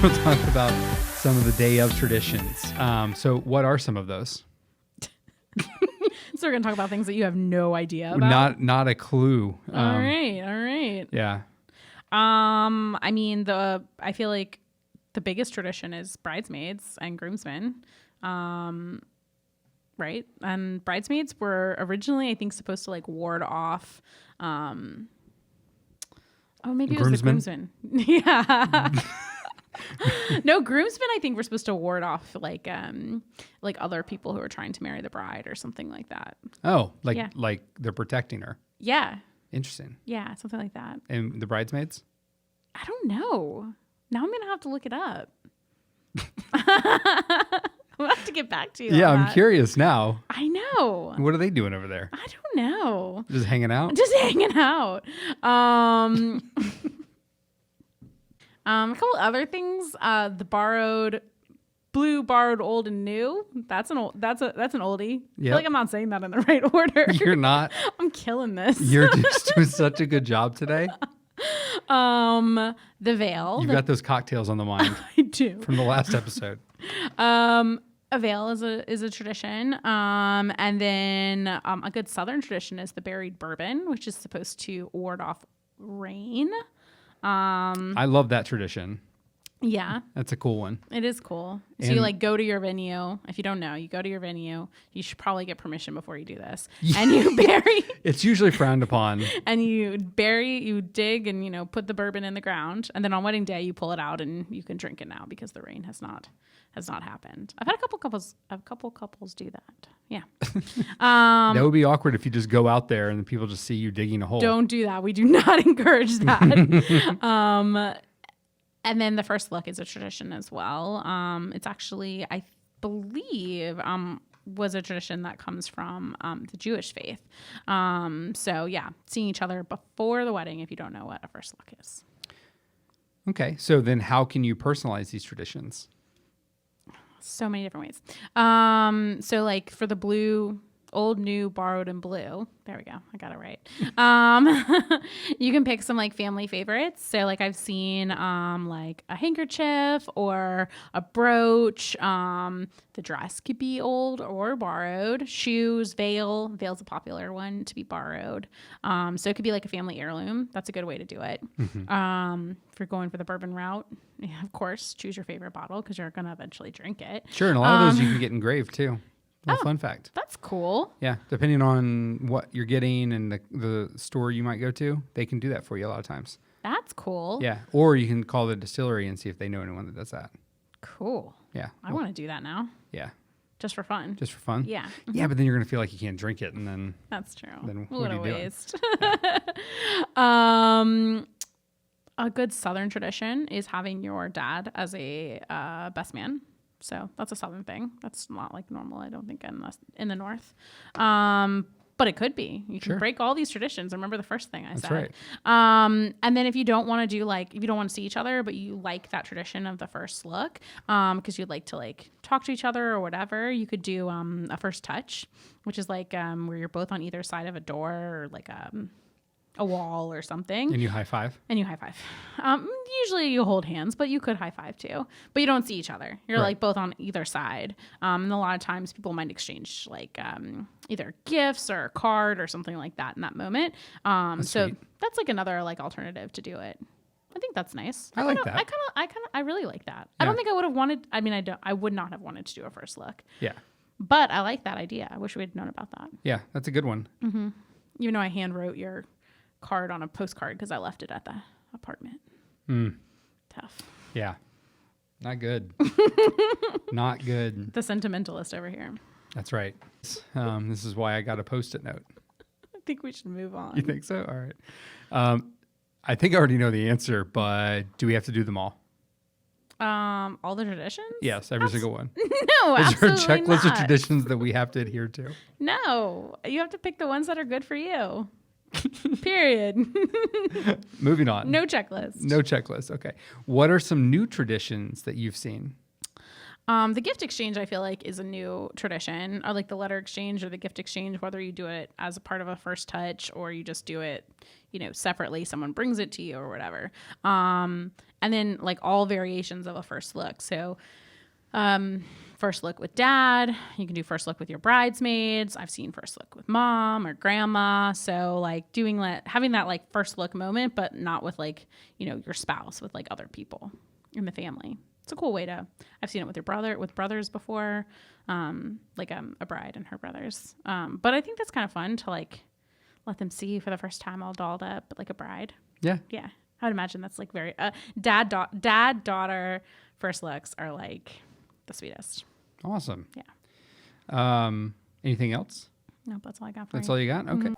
We'll talk about some of the day of traditions. So what are some of those? So we're going to talk about things that you have no idea about. Not a clue. All right. Yeah. I feel like the biggest tradition is bridesmaids and groomsmen. Right? And bridesmaids were originally, I think, supposed to like ward off maybe it was the groomsmen. Yeah. No, groomsmen I think were supposed to ward off like other people who are trying to marry the bride or something like that. Oh, like they're protecting her. Yeah. Interesting. Yeah, something like that. And the bridesmaids? I don't know. Now I'm going to have to look it up. I'm going to have to get back to you. Yeah, on I'm that. curious now. I know. What are they doing over there? I don't know. Just hanging out? Just hanging out. A couple other things. The blue, borrowed, old, and new. That's an oldie. I feel like I'm not saying that in the right order. You're not. I'm killing this. You're just doing such a good job today. The veil. You've got those cocktails on the mind. I do. From the last episode. A veil is a tradition. And then a good Southern tradition is the buried bourbon, which is supposed to ward off rain. I love that tradition. Yeah. That's a cool one. It is cool. So you go to your venue. If you don't know, you go to your venue. You should probably get permission before you do this. And you bury. It's usually frowned upon. And you dig and, put the bourbon in the ground. And then on wedding day, you pull it out and you can drink it now because the rain has not happened. I've had a couple couples do that. Yeah. That would be awkward if you just go out there and people just see you digging a hole. Don't do that. We do not encourage that. And then the first look is a tradition as well. It's actually, I believe, was a tradition that comes from the Jewish faith. So yeah, seeing each other before the wedding if you don't know what a first look is. Okay, so then how can you personalize these traditions? So many different ways. So like for the blue, old, new, borrowed, and blue. There we go. I got it right. You can pick some like family favorites. So like I've seen like a handkerchief or a brooch. The dress could be old or borrowed. Shoes, veil. Veil's a popular one to be borrowed. So it could be like a family heirloom. That's a good way to do it. Mm-hmm. If you're going for the bourbon route, yeah, of course, choose your favorite bottle because you're going to eventually drink it. Sure. And a lot of those you can get engraved too. Fun fact. That's cool. Yeah. Depending on what you're getting and the store you might go to, they can do that for you a lot of times. That's cool. Yeah. Or you can call the distillery and see if they know anyone that does that. Cool. Yeah. I want to do that now. Yeah. Just for fun. Just for fun? Yeah. Mm-hmm. Yeah, but then you're going to feel like you can't drink it and then... That's true. Then what a waste. Yeah. A good Southern tradition is having your dad as a best man. So that's a Southern thing. That's not like normal, I don't think, in the North. But it could be. You can break all these traditions. Remember the first thing I said. Right. And then if you don't want to do if you don't want to see each other, but you like that tradition of the first look, because you'd like to talk to each other or whatever, you could do a first touch, which is where you're both on either side of a door or a wall or something. And you high five? Usually you hold hands, but you could high five too. But you don't see each other. You're both on either side. And a lot of times people might exchange either gifts or a card or something like that in that moment. So sweet. That's another alternative to do it. I think that's nice. I like that. I really like that. Yeah. I don't think I would have wanted, I would not have wanted to do a first look. Yeah. But I like that idea. I wish we had known about that. Yeah, that's a good one. Mm-hmm. Even though I hand wrote your card on a postcard because I left it at the apartment. Tough. Yeah. Not good. Not good. The sentimentalist over here. That's right. This is why I got a Post-it note. I think we should move on. You think so? All right. I think I already know the answer, but do we have to do them all? All the traditions? Yes, every single one. No, Is there a absolutely checklist not. of traditions that we have to adhere to? No, you have to pick the ones that are good for you. Period. Moving on. No checklist. No checklist. Okay. What are some new traditions that you've seen? The gift exchange, I feel like, is a new tradition, or like the letter exchange or the gift exchange, whether you do it as a part of a first touch or you just do it, separately, someone brings it to you or whatever. And then like all variations of a first look. So, first look with dad, you can do first look with your bridesmaids. I've seen first look with mom or grandma. So like having that like first look moment, but not with like, your spouse, with like other people in the family. It's a cool way I've seen it with with brothers before, like a bride and her brothers. But I think that's kind of fun to like let them see you for the first time all dolled up like a bride. Yeah. Yeah. I would imagine that's like very, dad, daughter first looks are like the sweetest. Awesome. Yeah. Anything else? Nope, that's all I got for That's you. all you got? Okay.